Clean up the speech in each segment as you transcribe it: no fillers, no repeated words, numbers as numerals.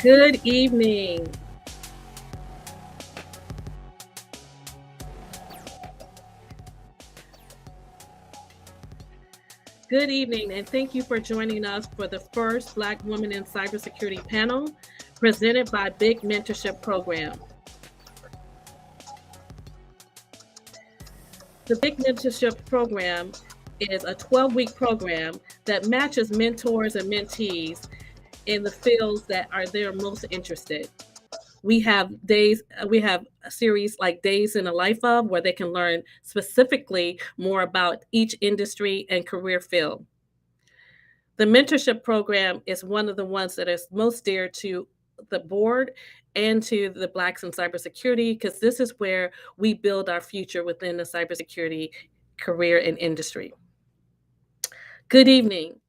Good evening. Good evening, and thank you for joining us for the first Black Women in Cybersecurity panel presented by BIC Mentorship Program. The BIC Mentorship Program is a 12-week program that matches mentors and mentees in the fields that are they're most interested. We have a series like Days in the Life of, where they can learn specifically more about each industry and career field. The mentorship program is one of the ones that is most dear to the board and to the Blacks in cybersecurity, because this is where we build our future within the cybersecurity career and industry. Good evening.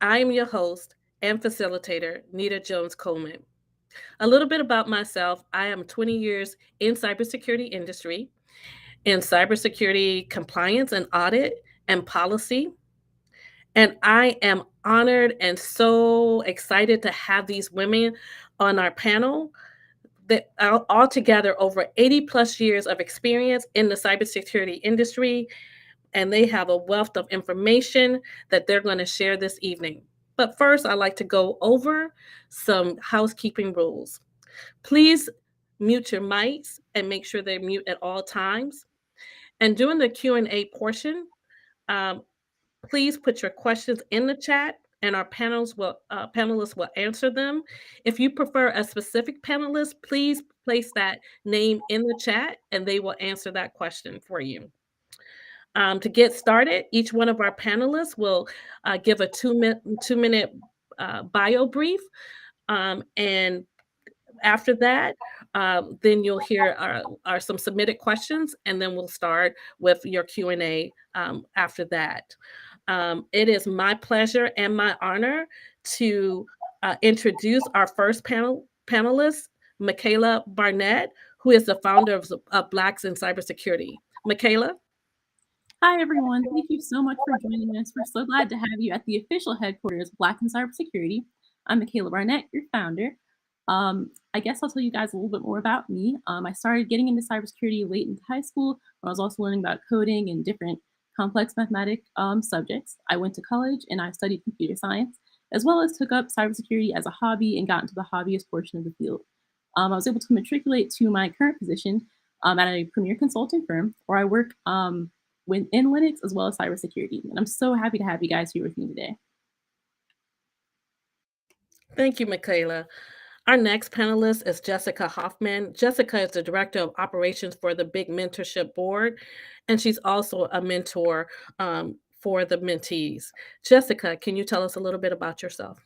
I am your host and facilitator, Nita Jones Coleman. A little bit about myself. I am 20 years in cybersecurity industry, in cybersecurity compliance and audit and policy. And I am honored and so excited to have these women on our panel that are altogether over 80 plus years of experience in the cybersecurity industry. And they have a wealth of information that they're going to share this evening. But first, I'd like to go over some housekeeping rules. Please mute your mics and make sure they're mute at all times. And during the Q&A portion, um, please put your questions in the chat and our panelists will answer them. If you prefer a specific panelist, please place that name in the chat and they will answer that question for you. To get started, each one of our panelists will give a two-minute bio brief. And after that, then you'll hear our some submitted questions, and then we'll start with your Q&A after that. It is my pleasure and my honor to introduce our first panelist, Michaela Barnett, who is the founder of Blacks in Cybersecurity. Michaela? Hi, everyone. Thank you so much for joining us. We're so glad to have you at the official headquarters of Black in Cybersecurity. I'm Michaela Barnett, your founder. I guess I'll tell you guys a little bit more about me. I started getting into cybersecurity late in high school. I was also learning about coding and different complex mathematic subjects. I went to college and I studied computer science, as well as took up cybersecurity as a hobby and got into the hobbyist portion of the field. I was able to matriculate to my current position at a premier consulting firm where I work with analytics as well as cybersecurity. And I'm so happy to have you guys here with me today. Thank you, Michaela. Our next panelist is Jessica Hoffman. Jessica is the Director of Operations for the BIC Mentorship Board, and she's also a mentor for the mentees. Jessica, can you tell us a little bit about yourself?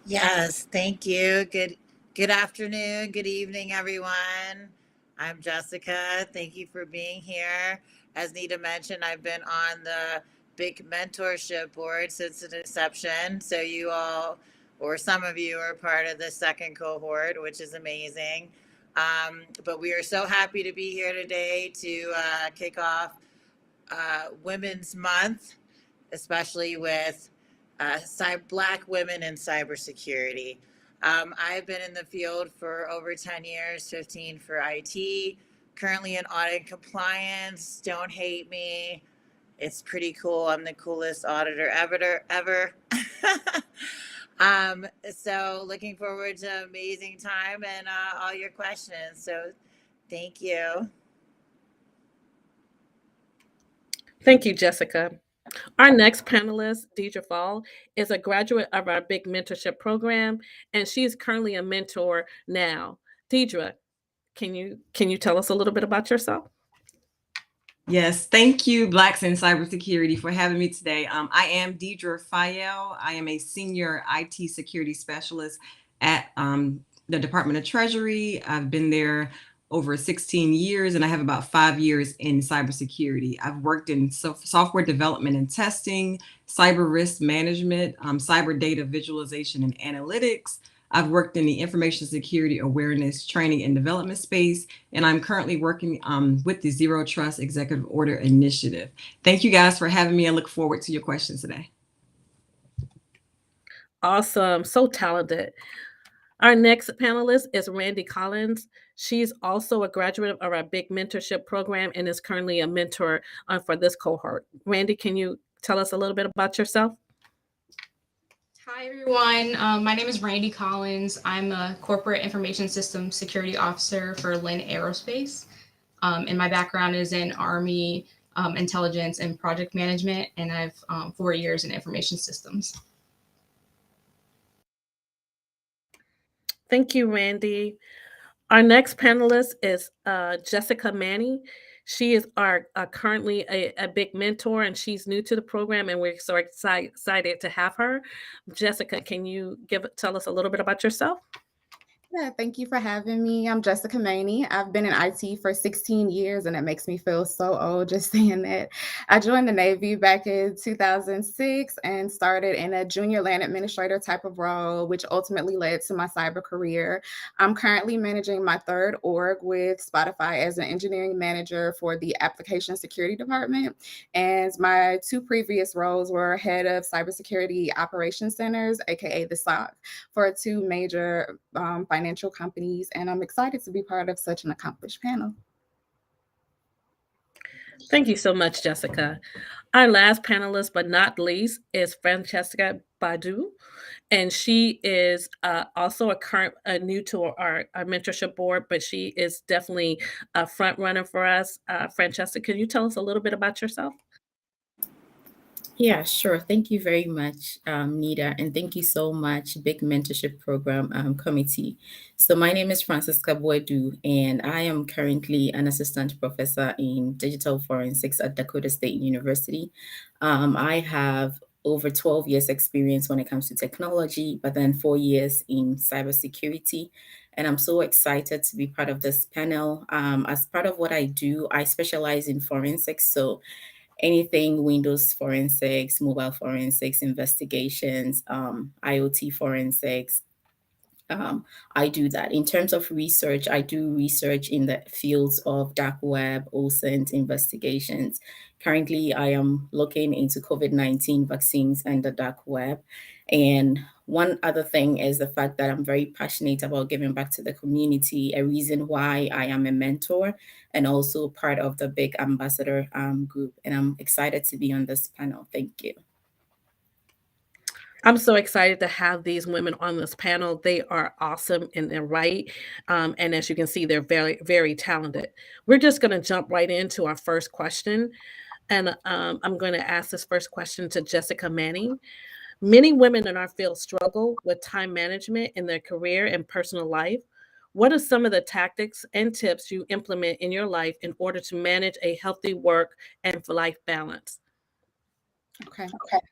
Yes, thank you. Good afternoon, good evening, everyone. I'm Jessica. Thank you for being here. As Nita mentioned, I've been on the BIC Mentorship Board since its inception. So you all, or some of you, are part of the second cohort, which is amazing. But we are so happy to be here today to kick off Women's Month, especially with Black women in cybersecurity. I've been in the field for over 10 years, 15 for IT, currently in audit and compliance. Don't hate me. It's pretty cool. I'm the coolest auditor ever. So looking forward to an amazing time and all your questions. So thank you. Thank you, Jessica. Our next panelist, Deidre Fall, is a graduate of our BIC Mentorship Program, and she's currently a mentor now. Deidre, can you tell us a little bit about yourself? Yes, thank you, Blacks in Cybersecurity, for having me today. I am Deidre Fayel. I am a senior IT security specialist at the Department of Treasury. I've been there over 16 years, and I have about 5 years in cybersecurity. I've worked in software development and testing, cyber risk management, cyber data visualization and analytics. I've worked in the information security awareness training and development space, and I'm currently working with the Zero Trust Executive Order Initiative. Thank you guys for having me. I look forward to your questions today. Awesome. So talented. Our next panelist is Randy Collins. She's also a graduate of our BIC mentorship program and is currently a mentor for this cohort. Randy, can you tell us a little bit about yourself? Hi, everyone. My name is Randy Collins. I'm a corporate information systems security officer for Lynn Aerospace. And my background is in Army intelligence and project management, and I have 4 years in information systems. Thank you, Randy. Our next panelist is Jessica Manny. She is our currently a BIC mentor, and she's new to the program, and we're so excited to have her. Jessica, can you tell us a little bit about yourself? Yeah, thank you for having me. I'm Jessica Maney. I've been in IT for 16 years, and it makes me feel so old just saying that. I joined the Navy back in 2006 and started in a junior land administrator type of role, which ultimately led to my cyber career. I'm currently managing my third org with Spotify as an engineering manager for the application security department. And my two previous roles were head of cybersecurity operations centers, aka the SOC, for two major financial companies, and I'm excited to be part of such an accomplished panel. Thank you so much, Jessica. Our last panelist, but not least, is Francesca Badu, and she is also new to our mentorship board, but she is definitely a front runner for us. Francesca, can you tell us a little bit about yourself? Yeah, sure. Thank you very much, Nita, and thank you so much, BIC Mentorship Program Committee. So my name is Francisca Boedu, and I am currently an assistant professor in digital forensics at Dakota State University. I have over 12 years experience when it comes to technology, but then 4 years in cybersecurity. And I'm so excited to be part of this panel. As part of what I do, I specialize in forensics. So anything Windows forensics, mobile forensics, investigations, IoT forensics. I do that. In terms of research, I do research in the fields of dark web, OSINT investigations. Currently, I am looking into COVID-19 vaccines and the dark web. And one other thing is the fact that I'm very passionate about giving back to the community, a reason why I am a mentor and also part of the BIC ambassador group. And I'm excited to be on this panel. Thank you. I'm so excited to have these women on this panel. They are awesome in their right. And as you can see, they're very, very talented. We're just going to jump right into our first question. And I'm going to ask this first question to Jessica Manning. Many women in our field struggle with time management in their career and personal life. What are some of the tactics and tips you implement in your life in order to manage a healthy work and life balance? Okay.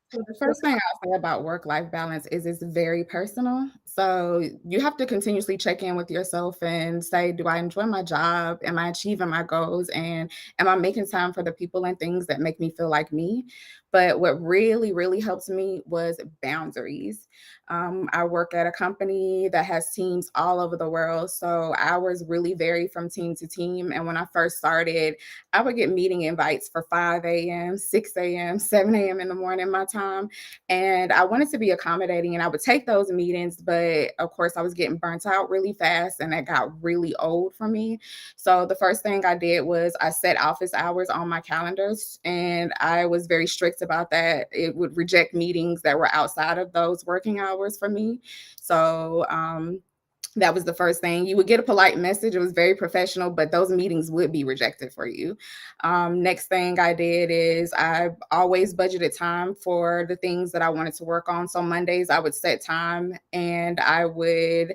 So the first thing I'll say about work-life balance is it's very personal. So you have to continuously check in with yourself and say, do I enjoy my job? Am I achieving my goals? And am I making time for the people and things that make me feel like me? But what really, really helped me was boundaries. I work at a company that has teams all over the world. So hours really vary from team to team. And when I first started, I would get meeting invites for 5 a.m., 6 a.m., 7 a.m. in the morning, my time. And I wanted to be accommodating and I would take those meetings. But of course, I was getting burnt out really fast and that got really old for me. So the first thing I did was I set office hours on my calendars and I was very strict about that. It would reject meetings that were outside of those working hours for me. So, that was the first thing. You would get a polite message. It was very professional, but those meetings would be rejected for you. Next thing I did is I always budgeted time for the things that I wanted to work on. So Mondays, I would set time and I would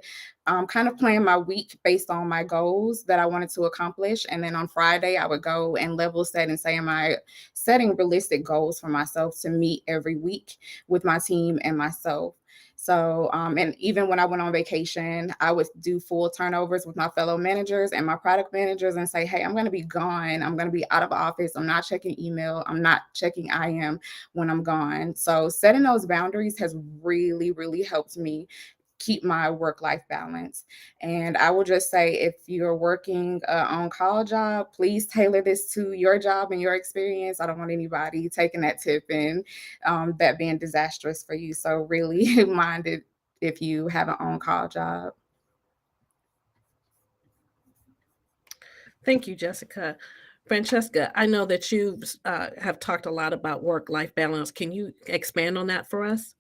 kind of plan my week based on my goals that I wanted to accomplish. And then on Friday, I would go and level set and say, am I setting realistic goals for myself to meet every week with my team and myself? So, and even when I went on vacation, I would do full turnovers with my fellow managers and my product managers and say, hey, I'm going to be gone. I'm going to be out of office. I'm not checking email. I'm not checking IM when I'm gone. So setting those boundaries has really, really helped me keep my work-life balance. And I will just say, if you're working on-call job, please tailor this to your job and your experience. I don't want anybody taking that tip and that being disastrous for you. So really mind it if you have an on-call job. Thank you, Jessica. Francesca, I know that you have talked a lot about work-life balance. Can you expand on that for us?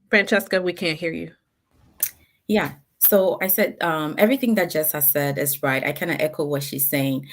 Francesca, we can't hear you. Yeah. So I said everything that Jess has said is right. I kind of echo what she's saying.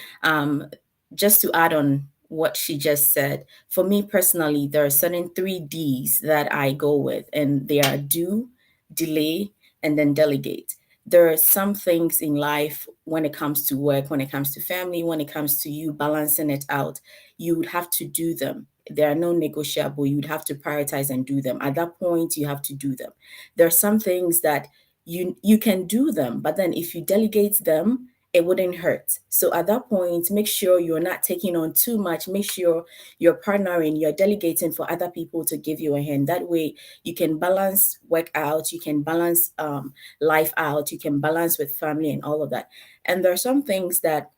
Just to add on what she just said, for me personally, there are certain 3 Ds that I go with, and they are do, delay, and then delegate. There are some things in life when it comes to work, when it comes to family, when it comes to you balancing it out, you would have to do them. They are no negotiable. You would have to prioritize and do them. At that point, you have to do them. There are some things that you can do them, but then if you delegate them, it wouldn't hurt. So at that point, make sure you're not taking on too much. Make sure you're partnering, you're delegating for other people to give you a hand. That way you can balance work out, you can balance life out, you can balance with family and all of that. And there are some things that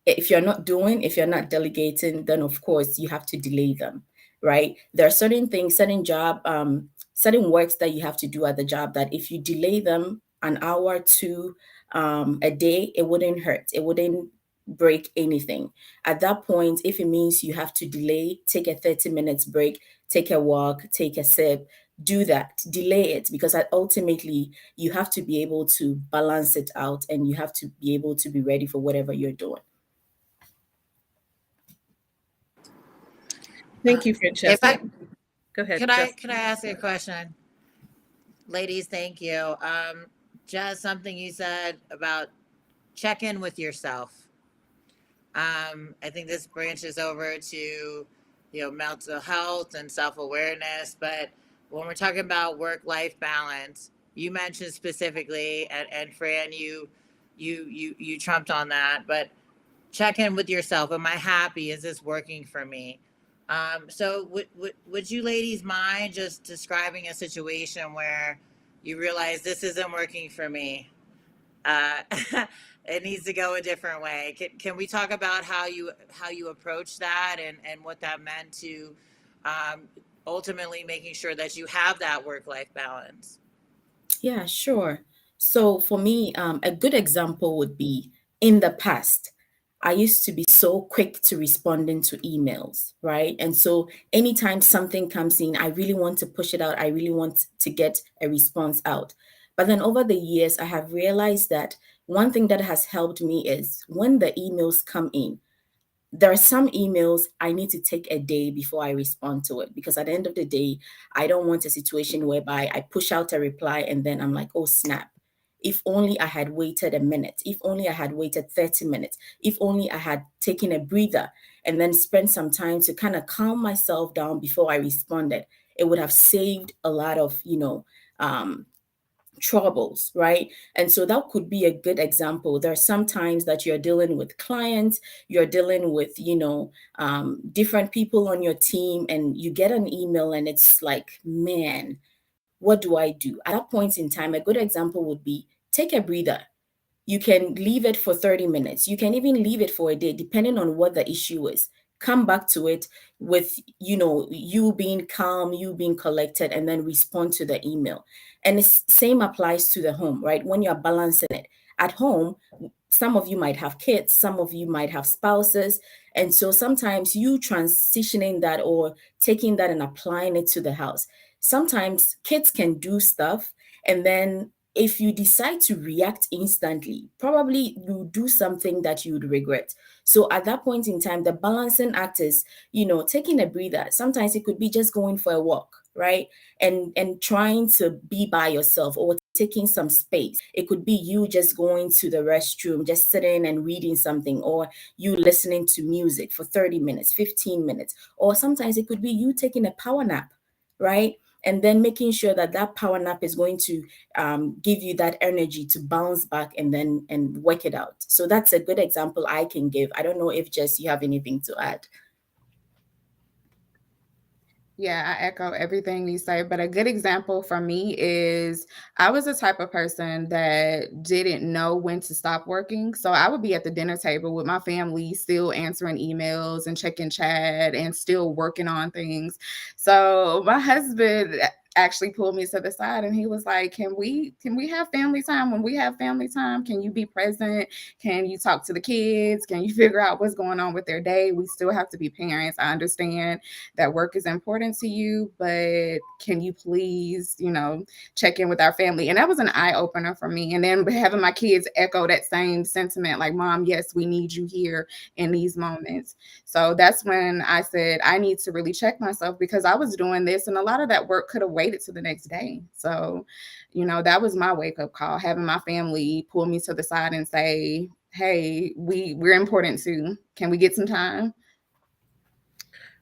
if you're not delegating, then of course you have to delay them, right? There are certain things, certain works that you have to do at the job that if you delay them an hour to a day, it wouldn't hurt. It wouldn't break anything. At that point, if it means you have to delay, take a 30 minutes break, take a walk, take a sip, do that, delay it, because ultimately you have to be able to balance it out and you have to be able to be ready for whatever you're doing. Thank you, Francesca. Go ahead. Could I ask a question? Ladies, thank you. Just something you said about check in with yourself. I think this branches over to, mental health and self-awareness, but when we're talking about work-life balance, you mentioned specifically, and Fran, you trumped on that, but check in with yourself. Am I happy? Is this working for me? So would you ladies mind just describing a situation where you realize this isn't working for me? It needs to go a different way. Can we talk about how you approach that and what that meant to ultimately making sure that you have that work-life balance? Yeah, sure. So for me, a good example would be in the past, I used to be so quick to responding to emails, right? And so anytime something comes in, I really want to push it out. I really want to get a response out. But then over the years, I have realized that one thing that has helped me is when the emails come in, there are some emails I need to take a day before I respond to it, because at the end of the day, I don't want a situation whereby I push out a reply and then I'm like, oh snap. If only I had waited a minute. If only I had waited 30 minutes. If only I had taken a breather and then spent some time to kind of calm myself down before I responded. It would have saved a lot of, troubles, right? And so that could be a good example. There are some times that you're dealing with clients, you're dealing with, different people on your team, and you get an email and it's like, man, what do I do? At that point in time, a good example would be take a breather. You can leave it for 30 minutes. You can even leave it for a day, depending on what the issue is. Come back to it with, you being calm, you being collected, and then respond to the email. And the same applies to the home, right? When you're balancing it at home, some of you might have kids, some of you might have spouses. And so sometimes you transitioning that or taking that and applying it to the house. Sometimes kids can do stuff, and then if you decide to react instantly, probably you do something that you would regret. So at that point in time, the balancing act is, taking a breather. Sometimes it could be just going for a walk, right? And trying to be by yourself or taking some space. It could be you just going to the restroom, just sitting and reading something, or you listening to music for 30 minutes, 15 minutes. Or sometimes it could be you taking a power nap, right? And then making sure that that power nap is going to give you that energy to bounce back and work it out. So that's a good example I can give. I don't know if Jess, you have anything to add. Yeah, I echo everything you say, but a good example for me is I was the type of person that didn't know when to stop working. So I would be at the dinner table with my family, still answering emails and checking chat and still working on things. So my husband, actually pulled me to the side and he was like, can we have family time? When we have family time, can you be present? Can you talk to the kids? Can you figure out what's going on with their day? We still have to be parents. I understand that work is important to you, but can you please, check in with our family? And that was an eye opener for me. And then having my kids echo that same sentiment, like, Mom, yes, we need you here in these moments. So that's when I said, I need to really check myself, because I was doing this and a lot of that work could have waited to the next day. So, that was my wake up call, having my family pull me to the side and say, hey, we're important too. Can we get some time?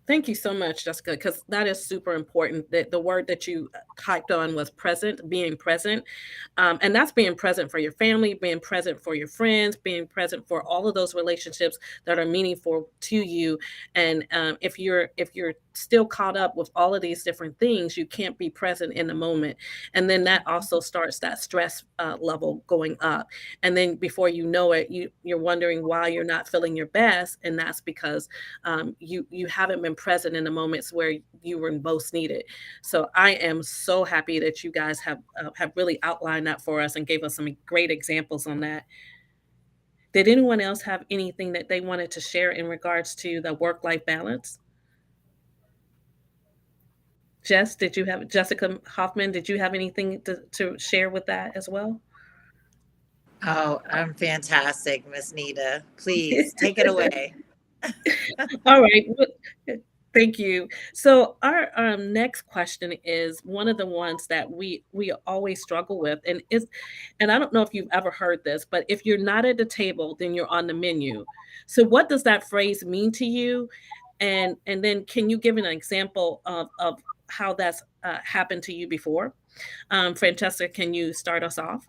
Thank you so much, Jessica, because that is super important. That the word that you typed on was present, being present. And that's being present for your family, being present for your friends, being present for all of those relationships that are meaningful to you. And if you're still caught up with all of these different things, you can't be present in the moment. And then that also starts that stress level going up. And then before you know it, you're wondering why you're not feeling your best. And that's because you haven't been present in the moments where you were most needed. So I am so happy that you guys have really outlined that for us and gave us some great examples on that. Did anyone else have anything that they wanted to share in regards to the work-life balance? Jessica Hoffman, did you have anything to share with that as well? Oh, I'm fantastic, Miss Nita. Please take it away. All right. Thank you. So our next question is one of the ones that we always struggle with, and I don't know if you've ever heard this, but if you're not at the table, then you're on the menu. So what does that phrase mean to you? And then can you give an example of how that's happened to you before? Francesca, can you start us off?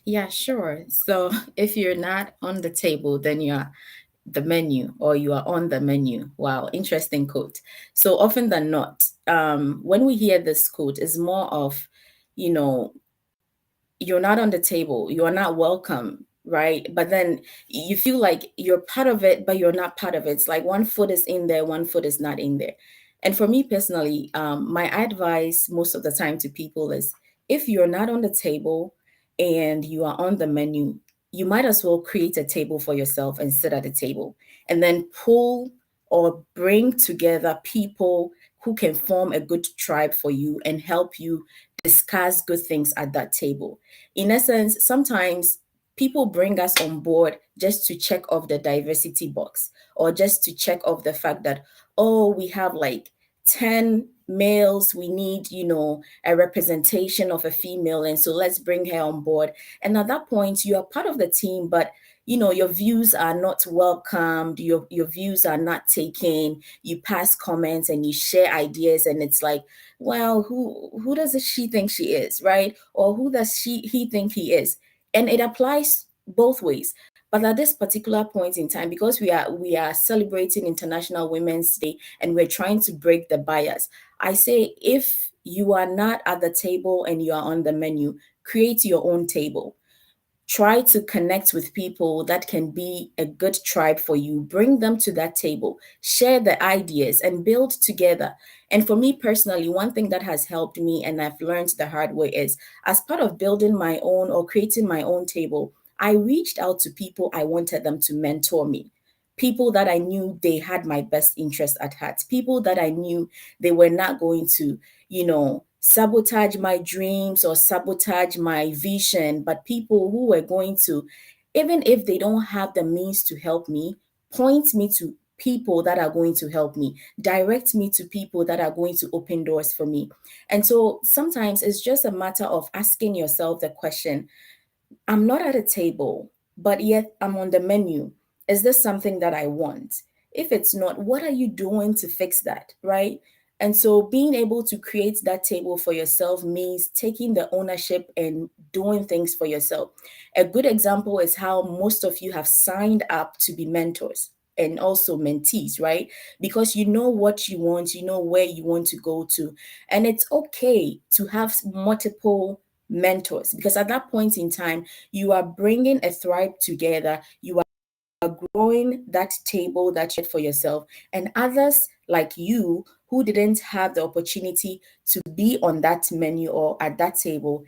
Yeah, sure. So if you're not on the table, then you're the menu, or you are on the menu. Wow, interesting quote. So often than not, when we hear this quote, it's more of, you know, you're not on the table, you're not welcome, right? But then you feel like you're part of it, but you're not part of it. It's like one foot is in there, one foot is not in there. And for me personally, my advice most of the time to people is, if you're not on the table and you are on the menu, you might as well create a table for yourself and sit at the table, and then pull or bring together people who can form a good tribe for you and help you discuss good things at that table. In essence, sometimes people bring us on board just to check off the diversity box, or just to check off the fact that, oh, we have like 10 males, we need, a representation of a female. And so let's bring her on board. And at that point, you are part of the team, but your views are not welcomed, your views are not taken, you pass comments and you share ideas, and it's like, well, who does she think she is, right? Or who does he think he is? And it applies both ways. But at this particular point in time, because we are celebrating International Women's Day and we're trying to break the bias, I say, if you are not at the table and you are on the menu, create your own table. Try to connect with people that can be a good tribe for you. Bring them to that table, share the ideas, and build together. And for me personally, one thing that has helped me and I've learned the hard way is, as part of building my own or creating my own table, I reached out to people I wanted them to mentor me. People that I knew they had my best interest at heart, people that I knew they were not going to, sabotage my dreams or sabotage my vision, but people who were going to, even if they don't have the means to help me, point me to people that are going to help me, direct me to people that are going to open doors for me. And so sometimes it's just a matter of asking yourself the question, I'm not at a table, but yet I'm on the menu. Is this something that I want? If it's not, what are you doing to fix that, right? And so being able to create that table for yourself means taking the ownership and doing things for yourself. A good example is how most of you have signed up to be mentors and also mentees, right? Because you know what you want, you know where you want to go to. And it's okay to have multiple mentors, because at that point in time, you are bringing a tribe together. You are growing that table that you for yourself, and others like you who didn't have the opportunity to be on that menu or at that table,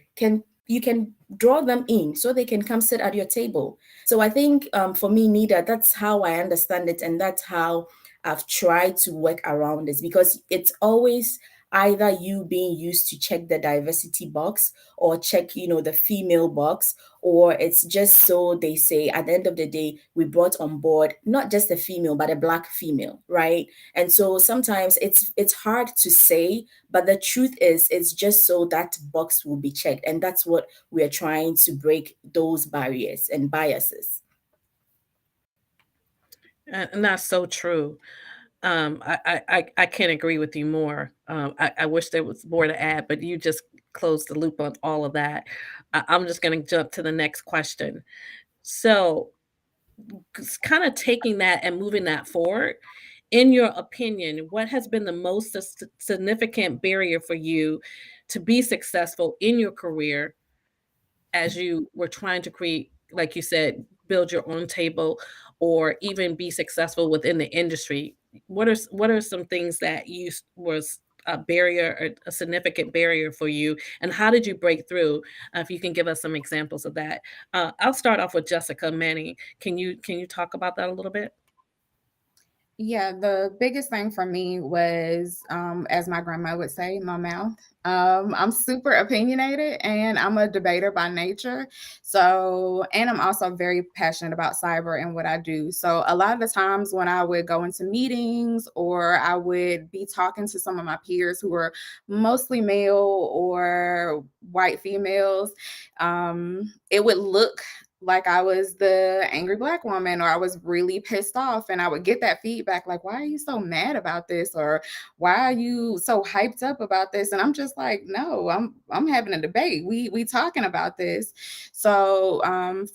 you can draw them in so they can come sit at your table. So I think for me, Nida, that's how I understand it, and that's how I've tried to work around this, because it's always either you being used to check the diversity box or check, the female box, or it's just so they say at the end of the day, we brought on board not just a female, but a Black female, right? And so sometimes it's hard to say, but the truth is it's just so that box will be checked. And that's what we are trying to break, those barriers and biases. And that's so true. I can't agree with you more. I wish there was more to add, but you just closed the loop on all of that. I'm just going to jump to the next question. So, kind of taking that and moving that forward, in your opinion, what has been the most significant barrier for you to be successful in your career as you were trying to create, like you said, build your own table or even be successful within the industry? What are some things that was a barrier or a significant barrier for you, and how did you break through? If you can give us some examples of that. I'll start off with Jessica Manning. Can you talk about that a little bit? Yeah, the biggest thing for me was, as my grandma would say, my mouth. I'm super opinionated and I'm a debater by nature. So, and I'm also very passionate about cyber and what I do. So, a lot of the times when I would go into meetings or I would be talking to some of my peers who were mostly male or white females, it would look like I was the angry Black woman, or I was really pissed off, and I would get that feedback like, why are you so mad about this, or why are you so hyped up about this? And I'm just like, no, I'm having a debate. We talking about this. So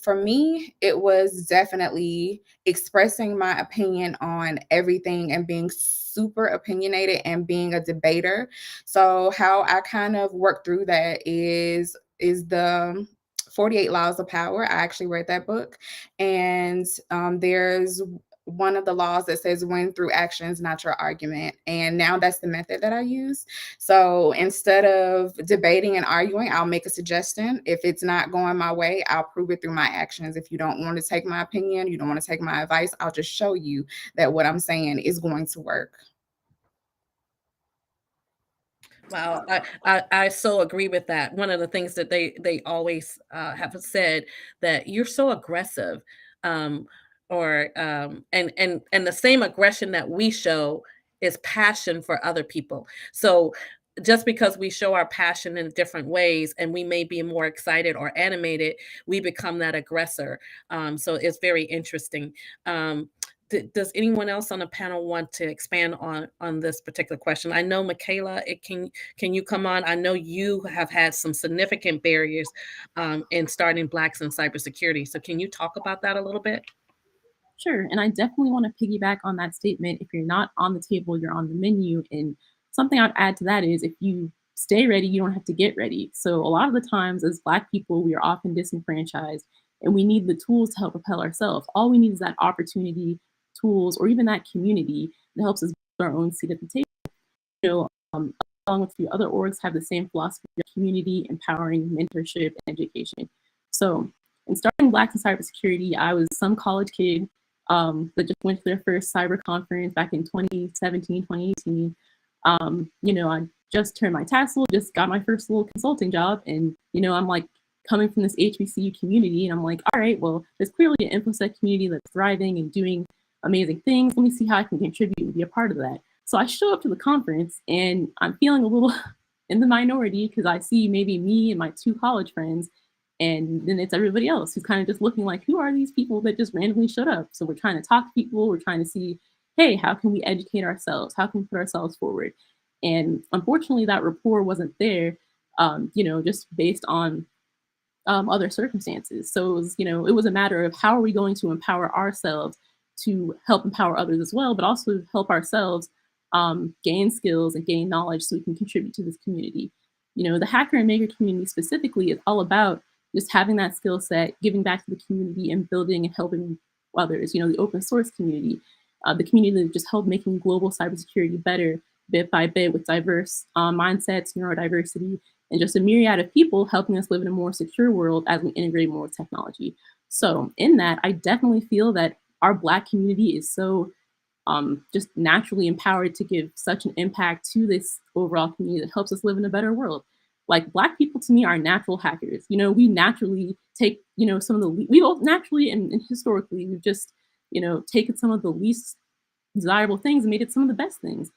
for me, it was definitely expressing my opinion on everything and being super opinionated and being a debater. So how I kind of work through that is the 48 Laws of Power. I actually read that book. And there's one of the laws that says win through actions, not your argument. And now that's the method that I use. So instead of debating and arguing, I'll make a suggestion. If it's not going my way, I'll prove it through my actions. If you don't want to take my opinion, you don't want to take my advice, I'll just show you that what I'm saying is going to work. Wow, I so agree with that. One of the things that they always have said, that you're so aggressive, and the same aggression that we show is passion for other people. So just because we show our passion in different ways and we may be more excited or animated, we become that aggressor. So it's very interesting. Does anyone else on the panel want to expand on this particular question? I know, Michaela, can you come on? I know you have had some significant barriers in starting Blacks in cybersecurity. So can you talk about that a little bit? Sure. And I definitely want to piggyback on that statement. If you're not on the table, you're on the menu. And something I'd add to that is, if you stay ready, you don't have to get ready. So a lot of the times as Black people, we are often disenfranchised and we need the tools to help propel ourselves. All we need is that opportunity, tools, or even that community that helps us build our own seat at the table. Along with a few other orgs, have the same philosophy of community, empowering, mentorship, and education. So in starting Blacks in cybersecurity, I was some college kid that just went to their first cyber conference back in 2017, 2018. I just turned my tassel, just got my first little consulting job. And, I'm like coming from this HBCU community, and I'm like, all right, well, there's clearly an InfoSec community that's thriving and doing amazing things. Let me see how I can contribute and be a part of that. So I show up to the conference and I'm feeling a little in the minority because I see maybe me and my two college friends, and then it's everybody else who's kind of just looking like, who are these people that just randomly showed up? So we're trying to talk to people. We're trying to see, hey, how can we educate ourselves? How can we put ourselves forward? And unfortunately, that rapport wasn't there, just based on other circumstances. So it was a matter of how are we going to empower ourselves to help empower others as well, but also help ourselves gain skills and gain knowledge so we can contribute to this community. The hacker and maker community specifically is all about just having that skill set, giving back to the community and building and helping others. The open source community, the community that just helped making global cybersecurity better bit by bit with diverse mindsets, neurodiversity, and just a myriad of people helping us live in a more secure world as we integrate more technology. So in that, I definitely feel that our Black community is so just naturally empowered to give such an impact to this overall community that helps us live in a better world. Like Black people to me are natural hackers. We naturally take, some of the, we both naturally and historically, we've just, taken some of the least desirable things and made it some of the best things.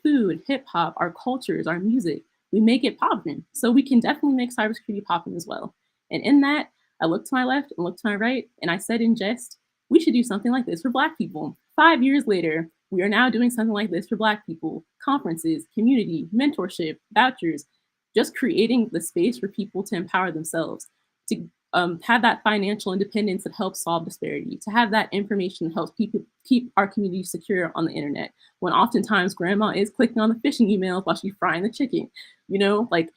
Food, hip hop, our cultures, our music, we make it poppin'. So we can definitely make cybersecurity poppin' as well. And in that, I looked to my left and looked to my right, and I said in jest, we should do something like this for Black people. 5 years later, we are now doing something like this for Black people. Conferences, community, mentorship, vouchers, just creating the space for people to empower themselves, to have that financial independence that helps solve disparity, to have that information that helps people keep our community secure on the internet, when oftentimes grandma is clicking on the phishing emails while she's frying the chicken, like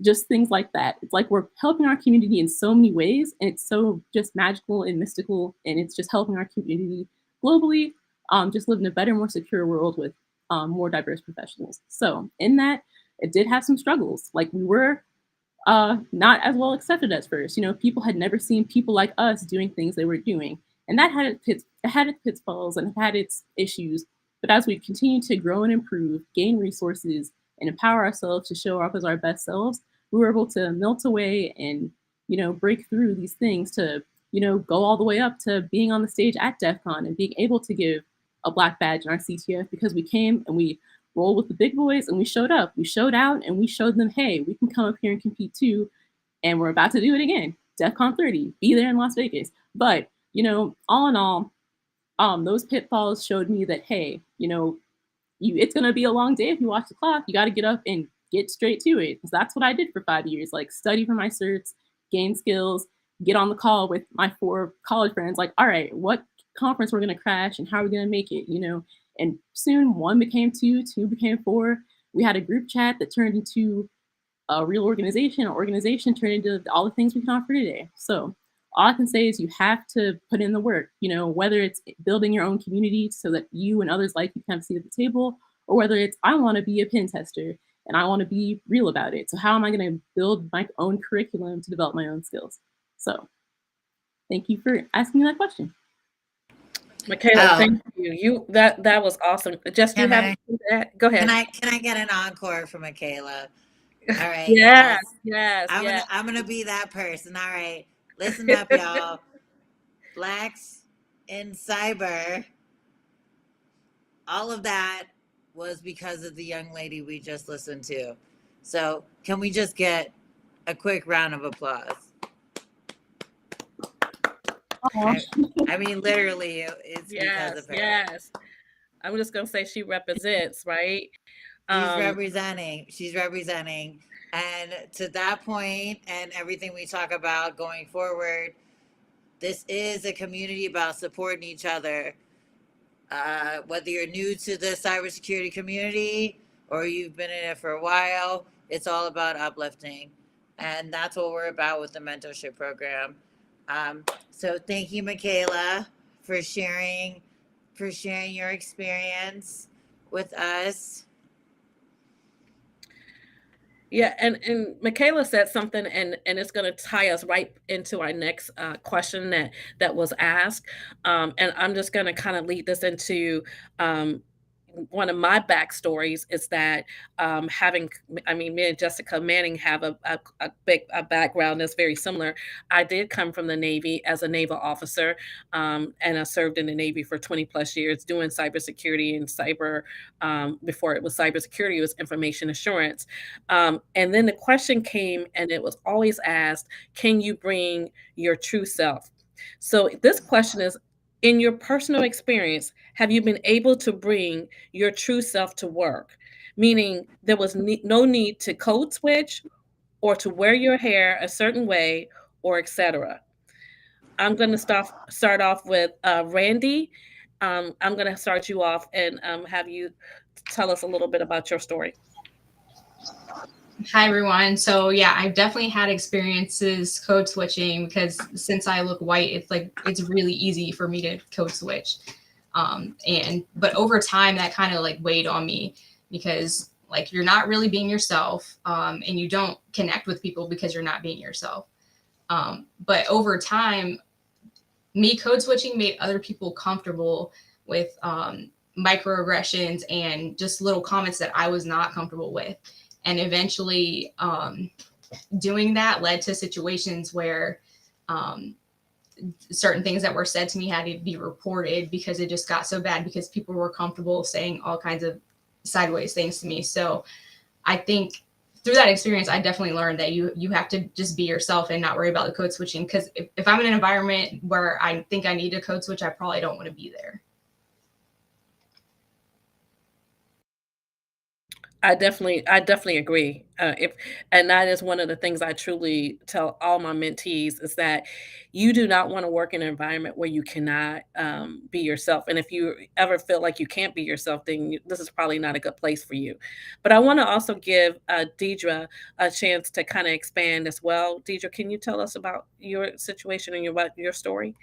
just things like that. It's like we're helping our community in so many ways, and it's so just magical and mystical, and it's just helping our community globally just live in a better, more secure world with more diverse professionals. So in that, it did have some struggles. Like we were not as well accepted at first. People had never seen people like us doing things they were doing. And that had its pitfalls and had its issues. But as we continue to grow and improve, gain resources, and empower ourselves to show up as our best selves, we were able to melt away and, break through these things to, go all the way up to being on the stage at DEF CON and being able to give a Black badge in our CTF, because we came and we rolled with the big boys and we showed up. We showed out and we showed them, hey, we can come up here and compete too. And we're about to do it again. DEF CON 30, be there in Las Vegas. But, all in all, those pitfalls showed me that, hey, it's going to be a long day if you watch the clock. You got to get up and get straight to it. Because that's what I did for 5 years, like study for my certs, gain skills, get on the call with my 4 college friends, like, all right, what conference we're going to crash and how are we going to make it, And soon 1 became 2, 2 became 4. We had a group chat that turned into a real organization. An organization turned into all the things we can offer today. So all I can say is you have to put in the work, whether it's building your own community so that you and others like you can have a seat at the table, or whether it's I want to be a pen tester and I want to be real about it. So how am I going to build my own curriculum to develop my own skills? So thank you for asking me that question. Michaela, thank you. That was awesome. Just you have that. Go ahead. Can I get an encore for Michaela? All right. Yes. I'm gonna be that person. All right. Listen up, y'all. Blacks in cyber. All of that was because of the young lady we just listened to. So can we just get a quick round of applause? I mean, literally, it's because of her. Yes. I'm just gonna say she represents, right? She's representing. And to that point, and everything we talk about going forward, this is a community about supporting each other. Whether you're new to the cybersecurity community or you've been in it for a while, it's all about uplifting. And that's what we're about with the mentorship program. So thank you, Michaela, for sharing your experience with us. Yeah, and Michaela said something, and it's going to tie us right into our next question that was asked. And I'm just going to kind of lead this into one of my backstories is that me and Jessica Manning have a background that's very similar. I did come from the Navy as a naval officer, and I served in the Navy for 20 plus years doing cybersecurity and cyber. Before it was cybersecurity, it was information assurance. And then the question came, and it was always asked, can you bring your true self? So this question is, in your personal experience, have you been able to bring your true self to work? Meaning there was no need to code switch or to wear your hair a certain way or etc. I'm going to start off with Randy. I'm going to start you off and have you tell us a little bit about your story. Hi, everyone. So yeah, I've definitely had experiences code switching because since I look white, it's really easy for me to code switch. But over time that kind of weighed on me because like you're not really being yourself, and you don't connect with people because you're not being yourself. But over time, me code switching made other people comfortable with microaggressions and just little comments that I was not comfortable with. And eventually doing that led to situations where certain things that were said to me had to be reported because it just got so bad because people were comfortable saying all kinds of sideways things to me. So I think through that experience, I definitely learned that you have to just be yourself and not worry about the code switching. Because if I'm in an environment where I think I need to code switch, I probably don't want to be there. I definitely agree. And that is one of the things I truly tell all my mentees is that you do not want to work in an environment where you cannot be yourself. And if you ever feel like you can't be yourself, then this is probably not a good place for you. But I want to also give Deidre a chance to kind of expand as well. Deidre, can you tell us about your situation and your story?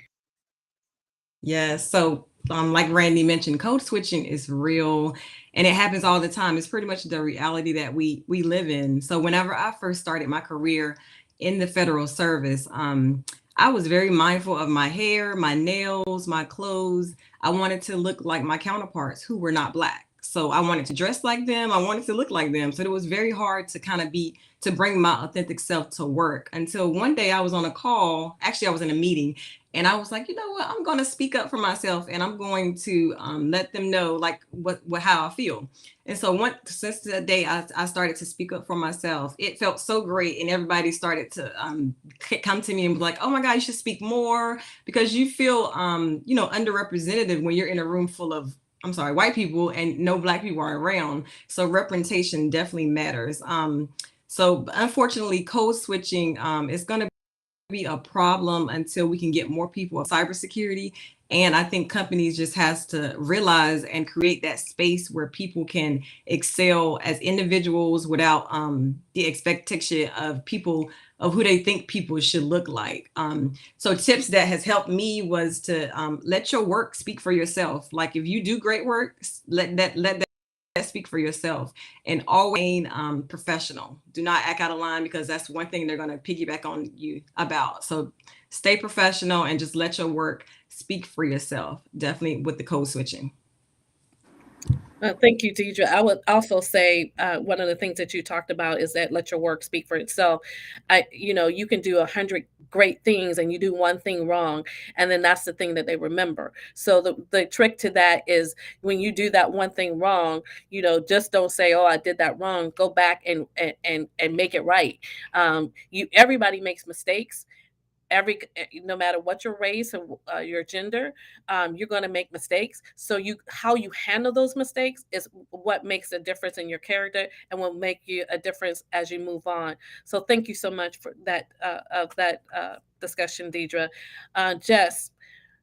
Yes. So, like Randy mentioned, code switching is real, and it happens all the time. It's pretty much the reality that we live in. So, whenever I first started my career in the federal service, I was very mindful of my hair, my nails, my clothes. I wanted to look like my counterparts who were not Black. So I wanted to dress like them. I wanted to look like them. So it was very hard to kind of to bring my authentic self to work until one day I was on a call. Actually, I was in a meeting, and I was like, you know what? I'm going to speak up for myself, and I'm going to let them know like what how I feel. And so since that day, I started to speak up for myself. It felt so great, and everybody started to come to me and be like, "Oh my God, you should speak more," because you feel underrepresented when you're in a room full of white people and no Black people are around. So representation definitely matters. So unfortunately, code switching is going to be a problem until we can get more people of cybersecurity. And I think companies just has to realize and create that space where people can excel as individuals without the expectation of people of who they think people should look like. So tips that has helped me was to let your work speak for yourself. Like if you do great work, let that speak for yourself, and always professional. Do not act out of line, because that's one thing they're going to piggyback on you about. So stay professional and just let your work speak for yourself. Definitely with the code switching. Thank you, Deidre. I would also say one of the things that you talked about is that let your work speak for itself. You can do 100 great things and you do one thing wrong, and then that's the thing that they remember. So the trick to that is when you do that one thing wrong, just don't say, "Oh, I did that wrong." Go back and make it right. Everybody makes mistakes. No matter what your race or your gender, you're going to make mistakes. So how you handle those mistakes is what makes a difference in your character and will make you a difference as you move on. So thank you so much for that discussion, Deidre.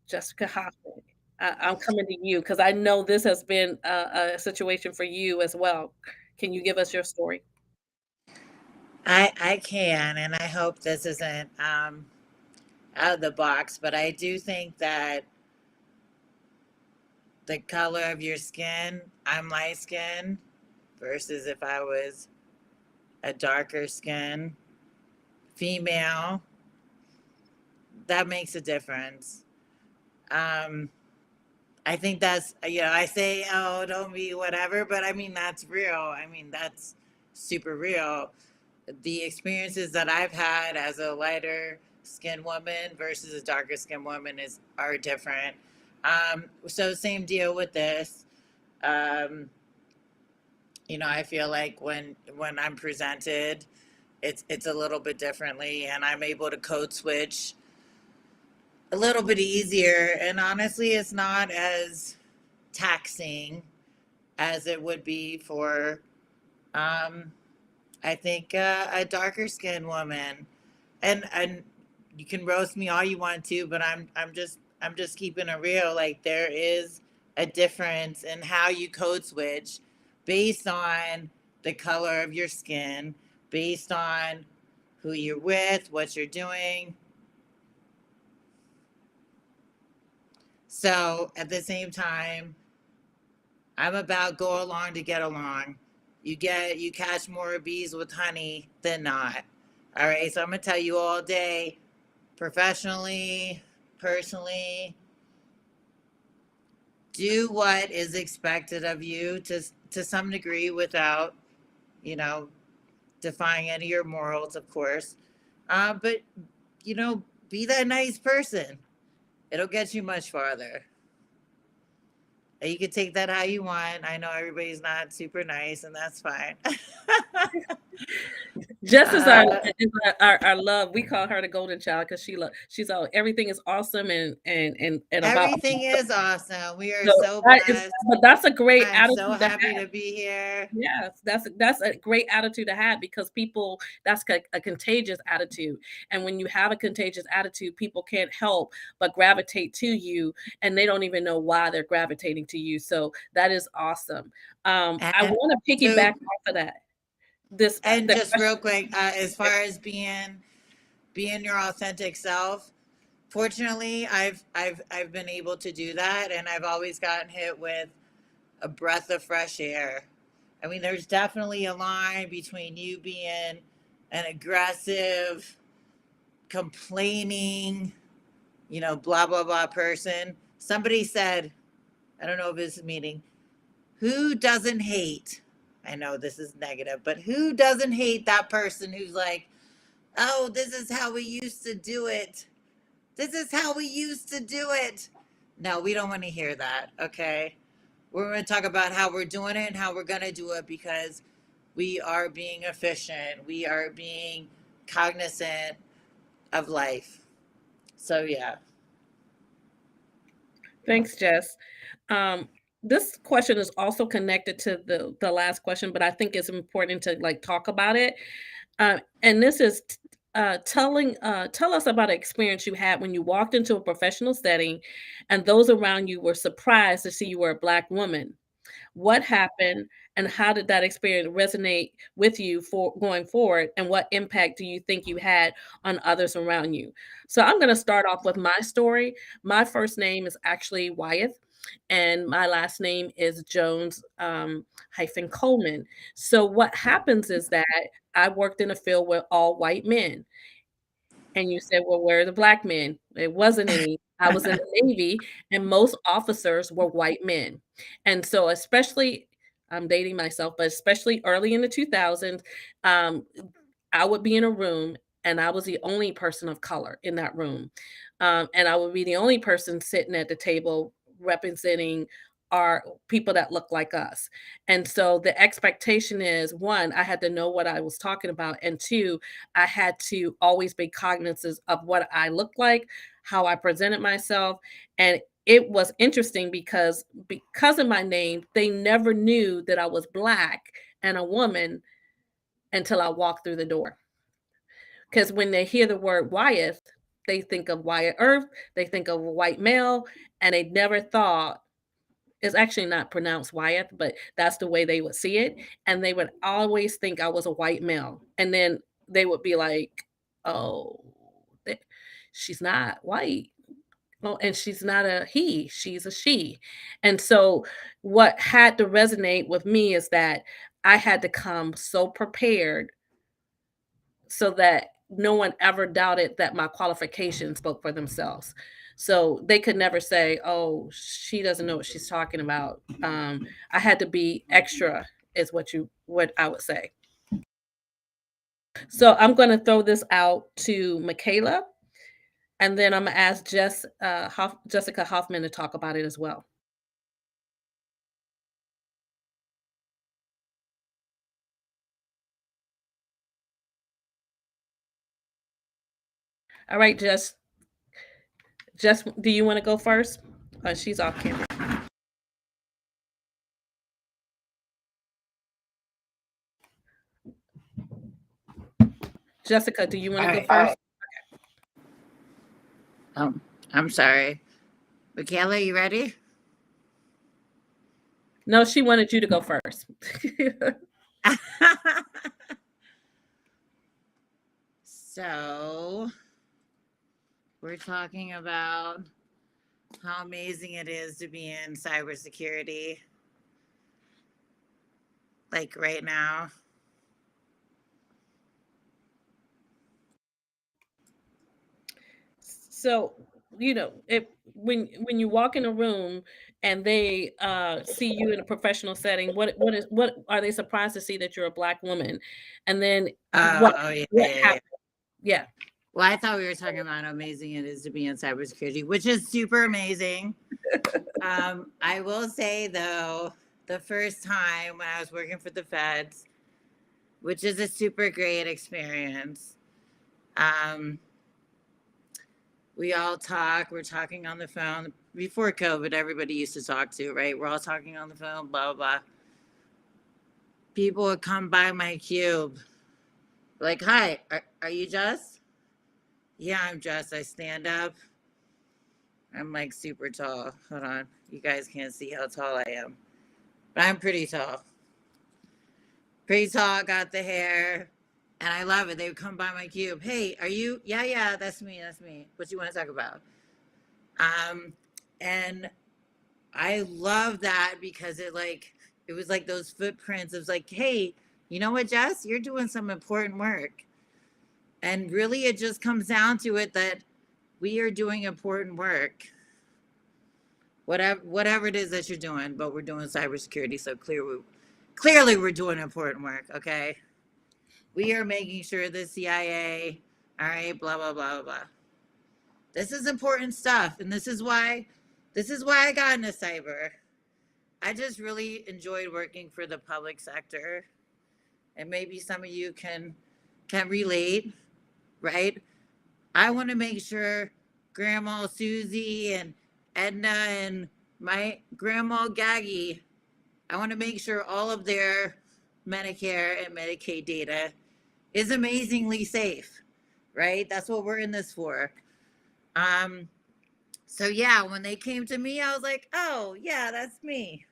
Jessica Hoffman, I'm coming to you because I know this has been a situation for you as well. Can you give us your story? I can, and I hope this isn't out of the box, but I do think that the color of your skin, I'm light skin, versus if I was a darker skin female, that makes a difference. I think that's, I say, oh, don't be whatever, but I mean, that's real. I mean, that's super real. The experiences that I've had as a lighter skinned woman versus a darker skinned woman are different. So same deal with this. I feel like when I'm presented, it's a little bit differently, and I'm able to code switch a little bit easier. And honestly, it's not as taxing as it would be for, I think, a darker skinned woman. And you can roast me all you want to, but I'm just keeping it real. Like there is a difference in how you code switch based on the color of your skin, based on who you're with, what you're doing. So at the same time, I'm about go along to get along. You catch more bees with honey than not. All right, so I'm gonna tell you all day, professionally, personally, do what is expected of you to some degree without, you know, defying any of your morals, of course. But be that nice person. It'll get you much farther. You can take that how you want. I know everybody's not super nice, and that's fine. Just as our love, we call her the golden child because she's all everything is awesome and about Everything is awesome. We are so so blessed. but that's a great I'm attitude so to happy have. to be here. Yes, that's a great attitude to have because people that's a contagious attitude. And when you have a contagious attitude, people can't help but gravitate to you and they don't even know why they're gravitating to you. So that is awesome. I And want to so, piggyback off of that. and The just question, real quick, as far as being your authentic self, fortunately, I've been able to do that, and I've always gotten hit with a breath of fresh air. I mean, there's definitely a line between you being an aggressive, complaining, blah, blah, blah person. Somebody said, I don't know if it's a meeting, who doesn't hate? I know this is negative, but who doesn't hate that person who's like, oh, this is how we used to do it. This is how we used to do it. No, we don't want to hear that. Okay. We're going to talk about how we're doing it and how we're going to do it because we are being efficient. We are being cognizant of life. So, yeah. thanks, Jess. This question is also connected to the last question, but I think it's important to like talk about it. And this is tell us about an experience you had when you walked into a professional setting and those around you were surprised to see you were a Black woman. What happened and how did that experience resonate with you for going forward? And what impact do you think you had on others around you? So I'm going to start off with my story. My first name is actually Wyeth and my last name is Jones hyphen Coleman. So what happens is that I worked in a field with all white men. And you said, well, where are the Black men? It wasn't any. I was in the Navy, and most officers were white men. And so, especially, I'm dating myself, but especially early in the 2000s, um, I would be in a room, and I was the only person of color in that room. And I would be the only person sitting at the table representing our people that look like us. And so the expectation is one, I had to know what I was talking about. And two, I had to always be cognizant of what I looked like, how I presented myself. And it was interesting because of my name, they never knew that I was Black and a woman until I walked through the door. Because when they hear the word Wyeth, they think of Wyatt Earp, they think of a white male, and they never thought it's actually not pronounced Wyeth, but that's the way they would see it. And they would always think I was a white male. And then they would be like, oh, she's not white. Oh, and she's not a he, she's a she. And so what had to resonate with me is that I had to come so prepared so that no one ever doubted that my qualifications spoke for themselves. So they could never say, "Oh, she doesn't know what she's talking about." I had to be extra, is what I would say. So I'm going to throw this out to Michaela, and then I'm going to ask Jessica Hoffman to talk about it as well. All right, Jess, do you want to go first? She's off camera. Jessica, do you want to go first? I'm sorry. Michaela, you ready? No, she wanted you to go first. So, we're talking about how amazing it is to be in cybersecurity. like right now? So, you know, if when you walk in a room and they see you in a professional setting, what are they surprised to see that you're a Black woman? And then Yeah, what yeah. happened? Yeah. Well, I thought we were talking about how amazing it is to be in cybersecurity, which is super amazing. I will say though, the first time when I was working for the feds, which is a super great experience, we all talk. We're talking on the phone. Before COVID, everybody used to talk to, right? We're all talking on the phone, blah, blah, blah. People would come by my cube, like, hi, are you Jess? Yeah, I'm Jess. I stand up. I'm like super tall. Hold on. You guys can't see how tall I am, but I'm pretty tall. Pretty tall, got the hair, and I love it. They would come by my cube. Hey, are you? Yeah, that's me. That's me. What you want to talk about? And I love that because it was like those footprints. It was like, hey, you know what, Jess? You're doing some important work. And really it just comes down to it that we are doing important work. Whatever it is that you're doing, but we're doing cybersecurity, so clearly we're doing important work, okay? We are making sure the CIA, all right, blah, blah, blah, blah, blah. This is important stuff, and this is why I got into cyber. I just really enjoyed working for the public sector, and maybe some of you can relate, right? I want to make sure Grandma Susie and Edna and my grandma Gaggy, I want to make sure all of their Medicare and Medicaid data is amazingly safe, right? That's what we're in this for. So yeah, when they came to me, I was like, oh yeah, that's me.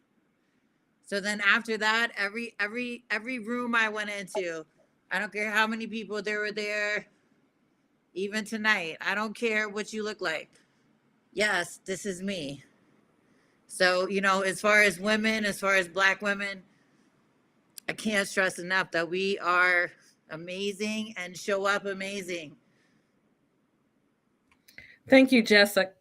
So then after that, every room I went into, I don't care how many people there were there, even tonight, I don't care what you look like. Yes, this is me. So, you know, as far as women, as far as Black women, I can't stress enough that we are amazing and show up amazing. Thank you, Jessica.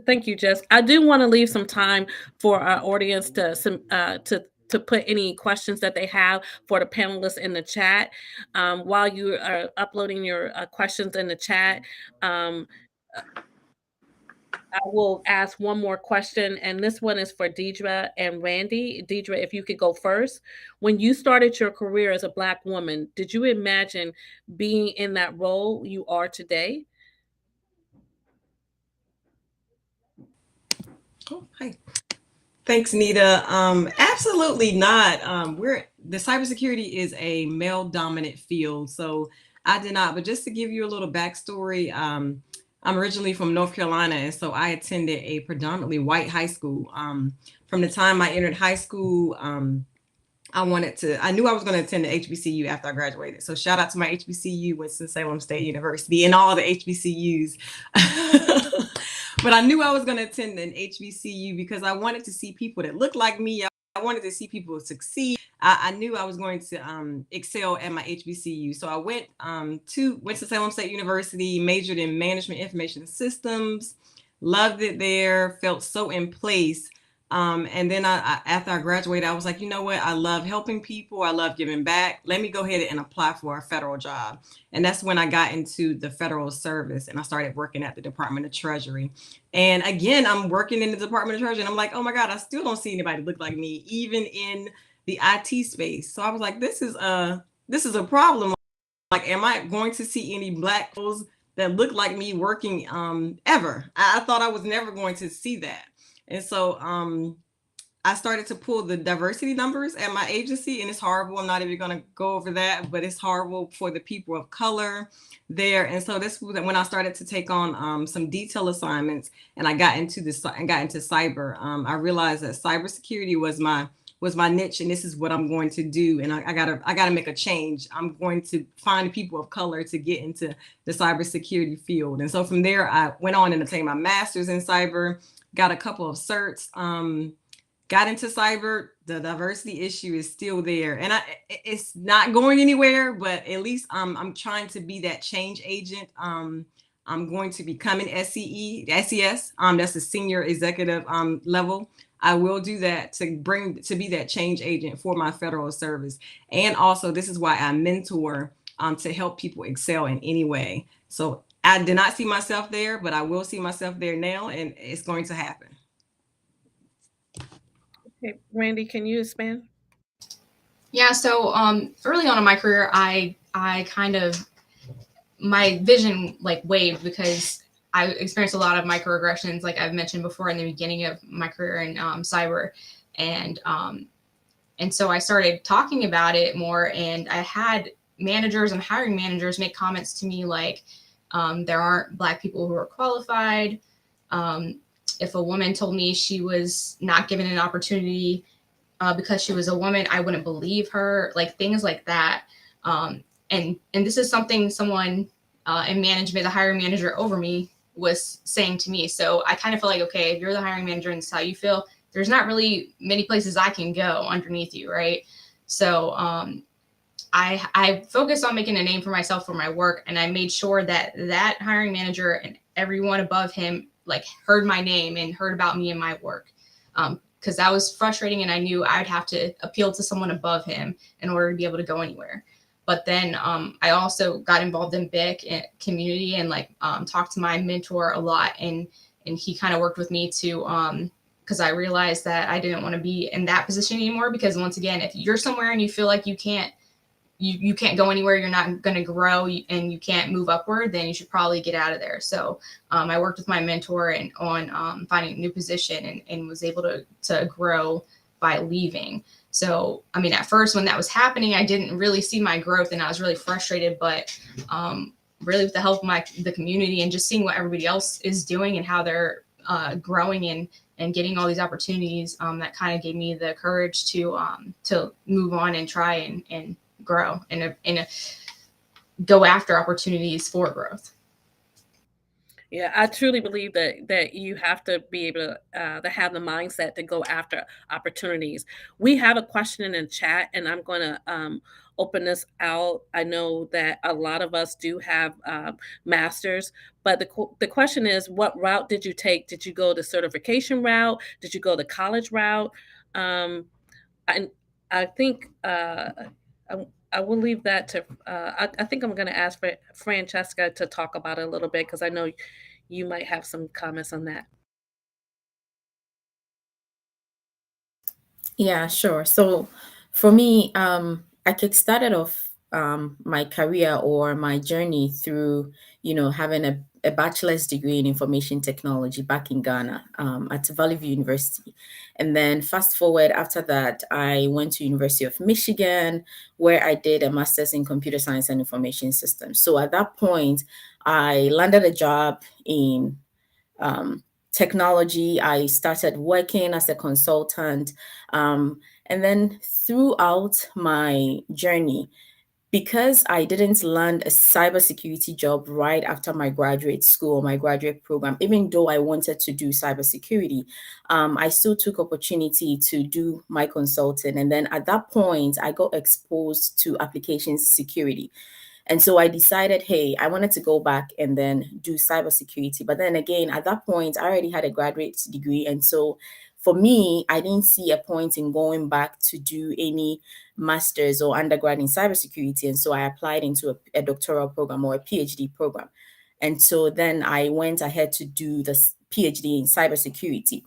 Thank you, Jess. I do want to leave some time for our audience to put any questions that they have for the panelists in the chat. While you are uploading your questions in the chat, I will ask one more question, and this one is for Deidre and Randy. Deidre, if you could go first. When you started your career as a Black woman, did you imagine being in that role you are today? Oh, hi. Thanks, Nita. Absolutely not. The cybersecurity is a male-dominant field, so I did not. But just to give you a little backstory, I'm originally from North Carolina, and so I attended a predominantly white high school. From the time I entered high school, I knew I was going to attend the HBCU after I graduated. So shout out to my HBCU, Winston-Salem State University, and all the HBCUs. But I knew I was going to attend an HBCU because I wanted to see people that looked like me. I wanted to see people succeed. I knew I was going to excel at my HBCU. So I went to Winston-Salem State University, majored in management information systems, loved it there, felt so in place. And then after I graduated, I was like, you know what? I love helping people. I love giving back. Let me go ahead and apply for a federal job. And that's when I got into the federal service and I started working at the Department of Treasury. And again, I'm working in the Department of Treasury and I'm like, oh my God, I still don't see anybody look like me, even in the IT space. So I was like, this is a problem. Like, am I going to see any Black folks that look like me working ever? I thought I was never going to see that. And so I started to pull the diversity numbers at my agency, and it's horrible. I'm not even going to go over that, but it's horrible for the people of color there. And so this was when I started to take on some detail assignments, and I got into cyber. I realized that cybersecurity was my niche, and this is what I'm going to do. And I gotta make a change. I'm going to find people of color to get into the cybersecurity field. And so from there, I went on and obtained my master's in cyber. Got a couple of certs, got into cyber, the diversity issue is still there, and it's not going anywhere. But at least I'm trying to be that change agent. I'm going to become an SES. That's a senior executive level. I will do that to be that change agent for my federal service. And also, this is why I mentor to help people excel in any way. So I did not see myself there, but I will see myself there now, and it's going to happen. Okay, Randy, can you expand? Yeah, so early on in my career, I kind of, my vision like waved because I experienced a lot of microaggressions, like I've mentioned before in the beginning of my career in cyber, and so I started talking about it more, and I had managers and hiring managers make comments to me like, there aren't Black people who are qualified. If a woman told me she was not given an opportunity because she was a woman, I wouldn't believe her, like things like that. And this is something someone in management, the hiring manager over me, was saying to me. So I kind of feel like, okay, if you're the hiring manager and this is how you feel, there's not really many places I can go underneath you, right? So I focused on making a name for myself for my work, and I made sure that that hiring manager and everyone above him like heard my name and heard about me and my work. Because that was frustrating, and I knew I'd have to appeal to someone above him in order to be able to go anywhere. But then I also got involved in BIC community and like talked to my mentor a lot, and he kind of worked with me to because I realized that I didn't want to be in that position anymore. Because once again, if you're somewhere and you feel like you can't go anywhere, you're not going to grow, and you can't move upward, then you should probably get out of there. So I worked with my mentor and on finding a new position, and was able to grow by leaving. So, I mean, at first when that was happening, I didn't really see my growth, and I was really frustrated, but really with the help of the community and just seeing what everybody else is doing and how they're growing and getting all these opportunities, that kind of gave me the courage to move on and try and grow and go after opportunities for growth. Yeah, I truly believe that you have to be able to have the mindset to go after opportunities. We have a question in the chat, and I'm going to open this out. I know that a lot of us do have masters, but the question is, what route did you take? Did you go the certification route? Did you go the college route? And I think I will leave that to. I think I'm going to ask for Francesca to talk about it a little bit, because I know you might have some comments on that. Yeah, sure. So for me, I kickstarted off my career or my journey through, having a bachelor's degree in information technology back in Ghana at Valley View University. And then fast forward after that, I went to University of Michigan, where I did a master's in computer science and information systems. So at that point, I landed a job in technology. I started working as a consultant. And then throughout my journey, because I didn't land a cybersecurity job right after my graduate school, my graduate program, even though I wanted to do cybersecurity, I still took opportunity to do my consulting. And then at that point, I got exposed to applications security. And so I decided, hey, I wanted to go back and then do cybersecurity. But then again, at that point, I already had a graduate degree. And so for me, I didn't see a point in going back to do any master's or undergrad in cybersecurity. And so I applied into a doctoral program or a PhD program. And so then I went ahead to do this PhD in cybersecurity.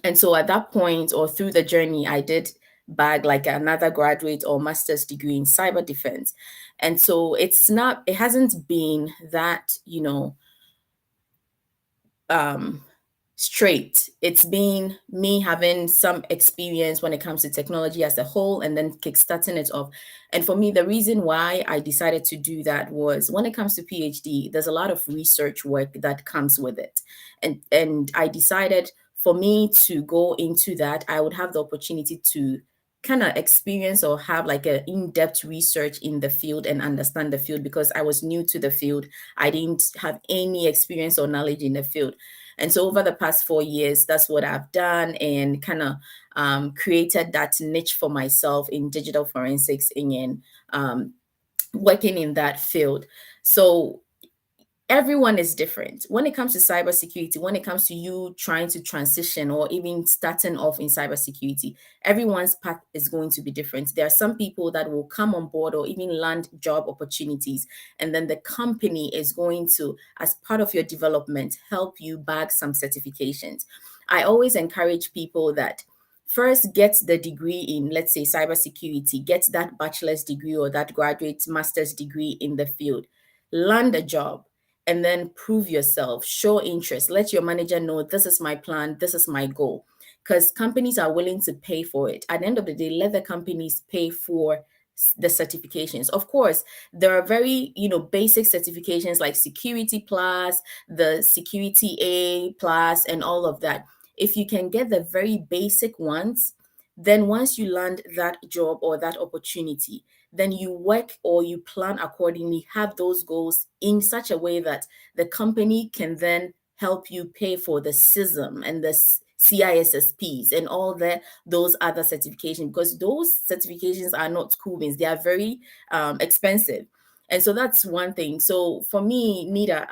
And so at that point, or through the journey, I did bag like another graduate or master's degree in cyber defense. And so it hasn't been that, straight. It's been me having some experience when it comes to technology as a whole and then kickstarting it off. And for me, the reason why I decided to do that was when it comes to PhD, there's a lot of research work that comes with it. And I decided for me to go into that, I would have the opportunity to kind of experience or have like an in-depth research in the field and understand the field, because I was new to the field. I didn't have any experience or knowledge in the field. And so over the past 4 years, that's what I've done, and kind of created that niche for myself in digital forensics and in working in that field. So everyone is different when it comes to cybersecurity. When it comes to you trying to transition or even starting off in cybersecurity, everyone's path is going to be different. There are some people that will come on board or even land job opportunities, and then the company is going to, as part of your development, help you bag some certifications. I always encourage people that first get the degree in, let's say, cybersecurity, get that bachelor's degree or that graduate master's degree in the field, land a job, and then prove yourself, show interest, let your manager know this is my plan, this is my goal, because companies are willing to pay for it. At the end of the day, let the companies pay for the certifications. Of course, there are very, basic certifications like Security Plus, the Security A Plus, and all of that. If you can get the very basic ones, then once you land that job or that opportunity, then you work or you plan accordingly, have those goals in such a way that the company can then help you pay for the CISM and the CISSPs and all those other certifications, because those certifications are not cool beans. They are very expensive. And so that's one thing. So for me, Nita,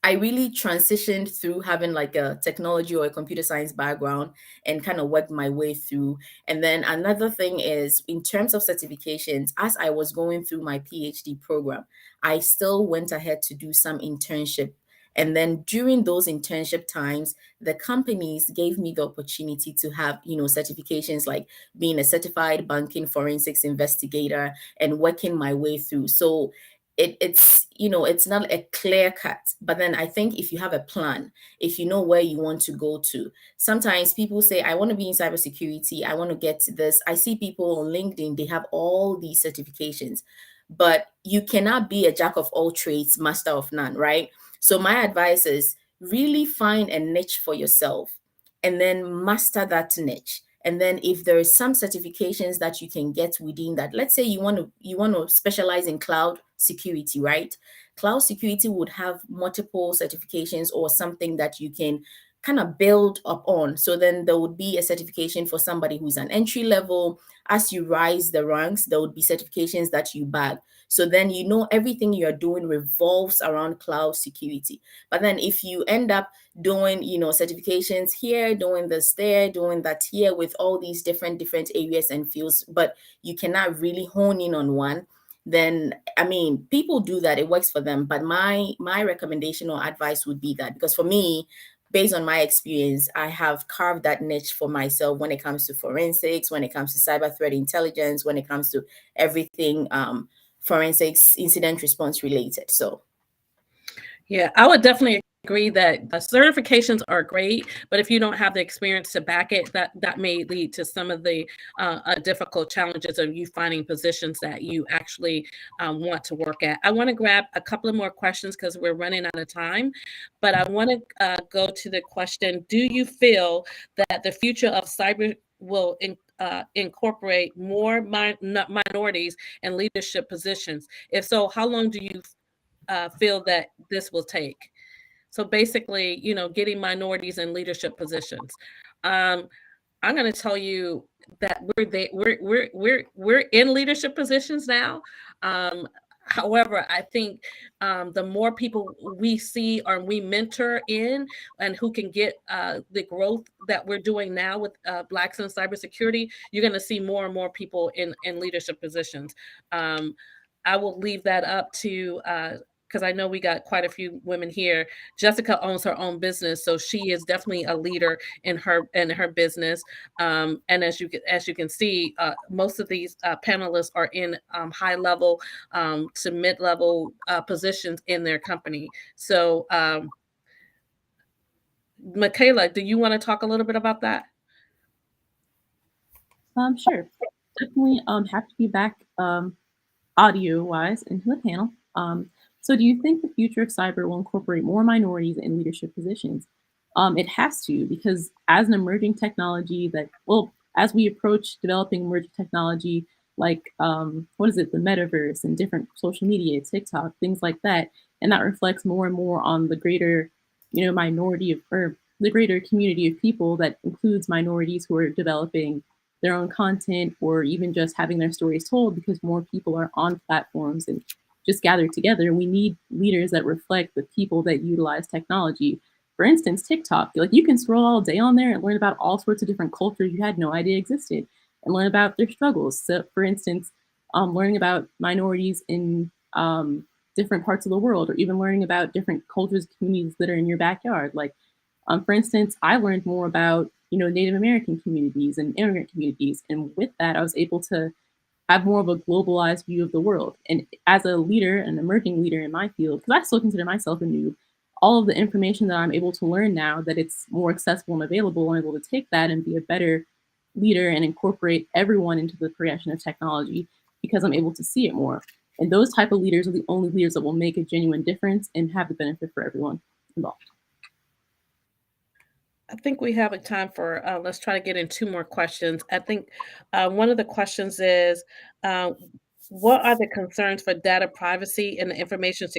I really transitioned through having like a technology or a computer science background and kind of worked my way through. And then another thing is, in terms of certifications, as I was going through my PhD program, I still went ahead to do some internship. And then during those internship times, the companies gave me the opportunity to have, certifications like being a certified banking forensics investigator and working my way through. So it's not a clear cut, but then I think if you have a plan, if you know where you want to go to, sometimes people say, I want to be in cybersecurity, I want to get to this. I see people on LinkedIn, they have all these certifications, but you cannot be a jack of all trades, master of none, right? So my advice is really find a niche for yourself and then master that niche. And then if there is some certifications that you can get within that, let's say you want to specialize in cloud security, right? Cloud security would have multiple certifications or something that you can kind of build up on. So then there would be a certification for somebody who's an entry level. As you rise the ranks, there would be certifications that you bag. So then everything you're doing revolves around cloud security. But then if you end up doing, certifications here, doing this there, doing that here with all these different areas and fields, but you cannot really hone in on one, then people do that, it works for them. But my recommendation or advice would be that, because for me, based on my experience, I have carved that niche for myself when it comes to forensics, when it comes to cyber threat intelligence, when it comes to everything forensics, incident response related. So yeah, I would definitely agree that certifications are great, but if you don't have the experience to back it, that may lead to some of the difficult challenges of you finding positions that you actually want to work at. I want to grab a couple of more questions because we're running out of time, but I want to go to the question: do you feel that the future of cyber will incorporate more minorities in leadership positions? If so, how long do you feel that this will take? So basically, getting minorities in leadership positions. I'm going to tell you that we're in leadership positions now. However, I think the more people we see or we mentor in and who can get the growth that we're doing now with Blacks in cybersecurity, you're going to see more and more people in leadership positions. I will leave that up to because I know we got quite a few women here. Jessica owns her own business, so she is definitely a leader in her business. And as you can see, most of these panelists are in high level to mid level positions in their company. So, Michaela, do you want to talk a little bit about that? Sure. Definitely happy to be back audio-wise into the panel. So do you think the future of cyber will incorporate more minorities in leadership positions? It has to, because as an emerging technology as we approach developing emerging technology like, the metaverse and different social media, TikTok, things like that, and that reflects more and more on the greater, minority of, or the greater community of people that includes minorities who are developing their own content or even just having their stories told, because more people are on platforms and just gathered together. We need leaders that reflect the people that utilize technology. For instance, TikTok. Like, you can scroll all day on there and learn about all sorts of different cultures you had no idea existed, and learn about their struggles. So, for instance, learning about minorities in different parts of the world, or even learning about different cultures, communities that are in your backyard. Like, for instance, I learned more about Native American communities and immigrant communities, and with that, I was able to have more of a globalized view of the world. And as a leader, an emerging leader in my field, because I still consider myself a noob, all of the information that I'm able to learn now that it's more accessible and available, I'm able to take that and be a better leader and incorporate everyone into the progression of technology because I'm able to see it more. And those type of leaders are the only leaders that will make a genuine difference and have the benefit for everyone involved. I think we have a time for, let's try to get in 2 more questions. I think one of the questions is, what are the concerns for data privacy and the information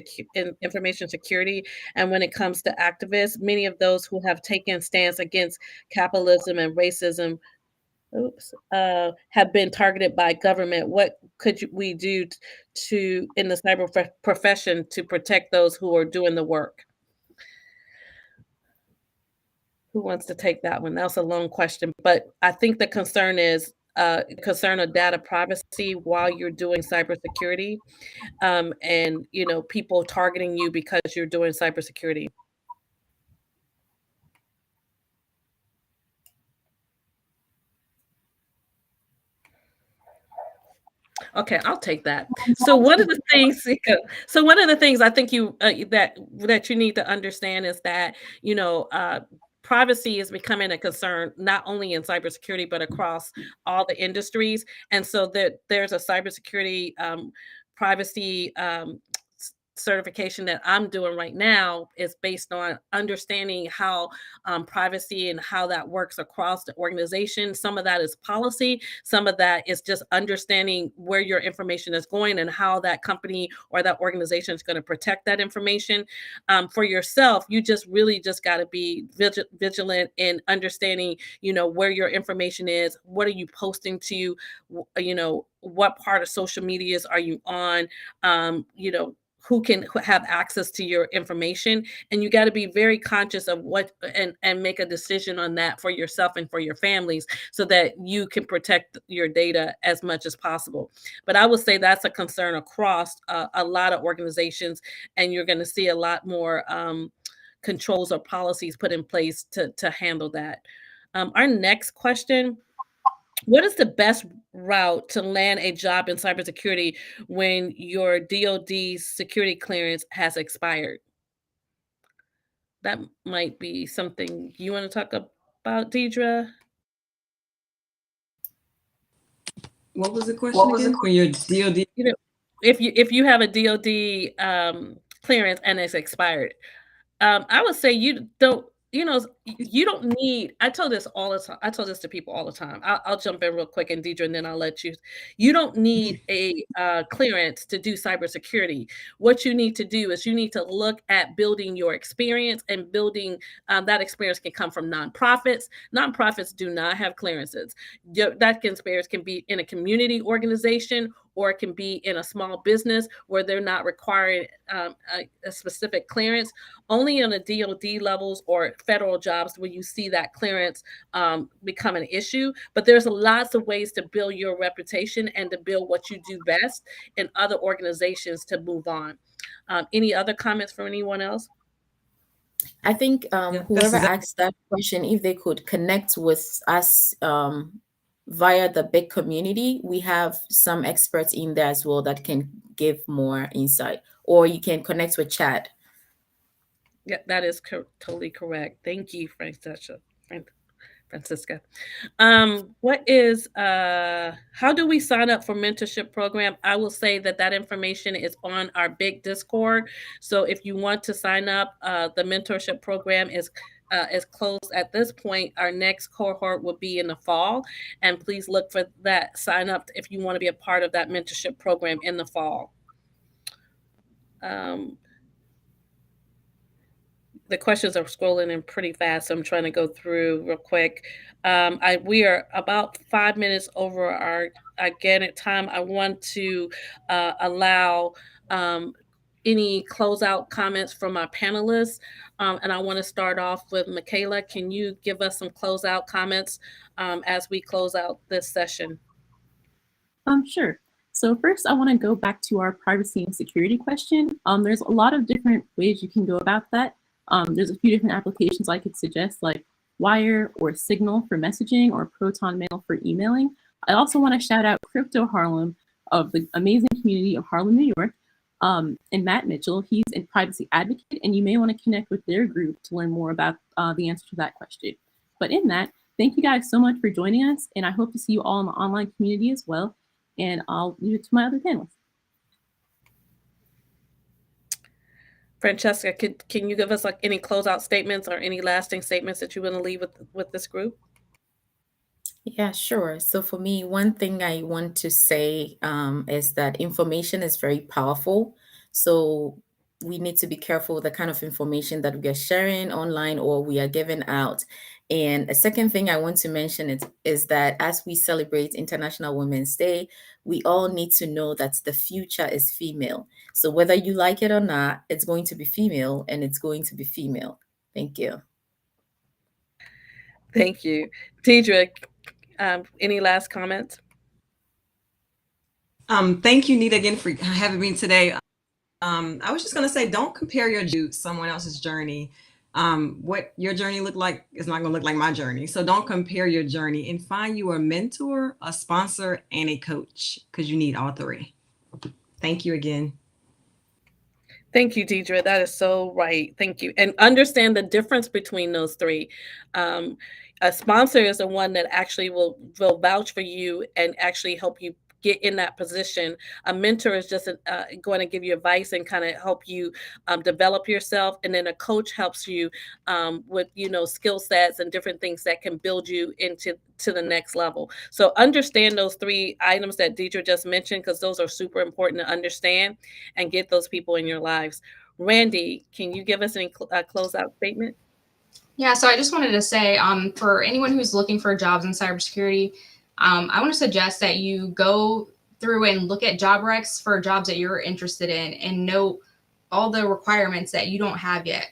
security? And when it comes to activists, many of those who have taken stance against capitalism and racism, have been targeted by government. What could we do to in the cyber profession to protect those who are doing the work? Who wants to take that one? That's a long question, but I think the concern is concern of data privacy while you're doing cybersecurity, and people targeting you because you're doing cybersecurity. Okay, I'll take that. So one of the things, I think that you need to understand is that privacy is becoming a concern not only in cybersecurity but across all the industries, and so that there's a cybersecurity privacy certification that I'm doing right now is based on understanding how privacy and how that works across the organization. Some of that is policy, some of that is just understanding where your information is going and how that company or that organization is going to protect that information. For yourself, you just really just got to be vigilant in understanding, where your information is, what are you posting to, what part of social medias are you on, who can have access to your information, and you got to be very conscious of what and make a decision on that for yourself and for your families so that you can protect your data as much as possible. But I would say that's a concern across a lot of organizations, and you're going to see a lot more controls or policies put in place to handle that. Our next question: what is the best route to land a job in cybersecurity when your DoD security clearance has expired? That might be something you want to talk about, Deidre. What was the question again? For your DoD? If you have a DoD clearance and it's expired, I would say you don't need, I tell this all the time. I tell this to people all the time. I'll jump in real quick, and Deidre, and then I'll let you. You don't need a clearance to do cybersecurity. What you need to do is you need to look at building your experience, and building that experience can come from nonprofits. Nonprofits do not have clearances. That experience can be in a community organization, or it can be in a small business where they're not requiring a specific clearance. Only on the DoD levels or federal jobs will you see that clearance become an issue. But there's lots of ways to build your reputation and to build what you do best in other organizations to move on. Any other comments from anyone else? I think Yeah, whoever asked that question, if they could connect with us via the BIC community, we have some experts in there as well that can give more insight, or you can connect with Chad. Yeah, that is totally correct. Thank you, Francisca. What is how do we sign up for mentorship program? I will say that information is on our BIC Discord. So if you want to sign up, the mentorship program is closed at this point. Our next cohort will be in the fall, and please look for that. Sign up if you want to be a part of that mentorship program in the fall. the questions are scrolling in pretty fast, so I'm trying to go through real quick. We are about 5 minutes over our organic time. I want to allow any closeout comments from our panelists, and I want to start off with Michaela. Can you give us some closeout comments as we close out this session? Sure. So first, I want to go back to our privacy and security question. There's a lot of different ways you can go about that. There's a few different applications I could suggest, like Wire or Signal for messaging or Proton Mail for emailing. I also want to shout out Crypto Harlem of the amazing community of Harlem, New York, and Matt Mitchell. He's a privacy advocate, and you may want to connect with their group to learn more about the answer to that question. But in that, thank you guys so much for joining us, and I hope to see you all in the online community as well. And I'll leave it to my other panelists. Francesca, can you give us like any closeout statements or any lasting statements that you want to leave with this group? Yeah, sure. So for me, one thing I want to say is that information is very powerful. So we need to be careful with the kind of information that we are sharing online or we are giving out. And a second thing I want to mention is that as we celebrate International Women's Day, we all need to know that the future is female. So whether you like it or not, it's going to be female and it's going to be female. Thank you. Thank you. Deidre, any last comments? Thank you, Nita, again for having me today. I was just going to say, don't compare your journey to someone else's journey. What your journey looked like is not going to look like my journey. So don't compare your journey, and find you a mentor, a sponsor, and a coach, because you need all three. Thank you again. Thank you, Deidre. That is so right. Thank you. And understand the difference between those three. A sponsor is the one that actually will vouch for you and actually help you get in that position. A mentor is just going to give you advice and kind of help you develop yourself. And then a coach helps you with, skill sets and different things that can build you into the next level. So understand those three items that Deidre just mentioned, because those are super important to understand and get those people in your lives. Randy, can you give us any closeout statement? Yeah, so I just wanted to say, for anyone who's looking for jobs in cybersecurity, I want to suggest that you go through and look at job recs for jobs that you're interested in and note all the requirements that you don't have yet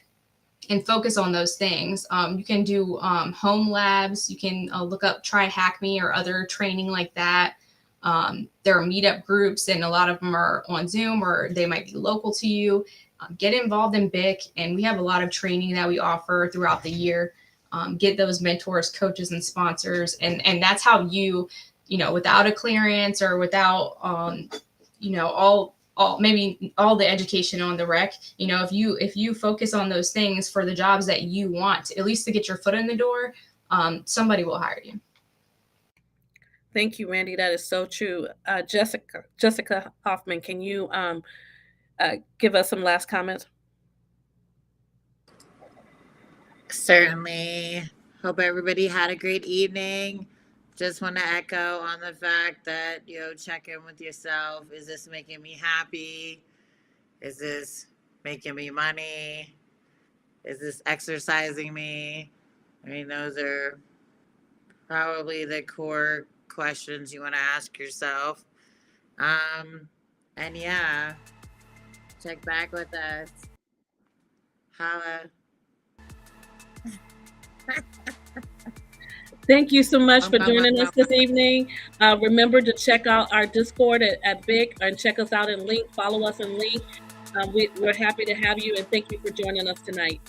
and focus on those things. You can do home labs. You can look up Try Hack Me or other training like that. There are meetup groups, and a lot of them are on Zoom or they might be local to you. Get involved in BIC, and we have a lot of training that we offer throughout the year. Get those mentors, coaches, and sponsors, and that's how you without a clearance or without maybe all the education on the rec, if you focus on those things for the jobs that you want, at least to get your foot in the door, somebody will hire you. Thank you, Randy. That is so true. Jessica Hoffman, can you give us some last comments? Certainly. Hope everybody had a great evening. Just want to echo on the fact that, check in with yourself. Is this making me happy? Is this making me money? Is this exercising me? I mean, those are probably the core questions you want to ask yourself. And yeah, check back with us. Holla. Thank you so much for joining us this evening. Remember to check out our Discord at BIC and check us out in Link. Follow us in Link. We're happy to have you, and thank you for joining us tonight.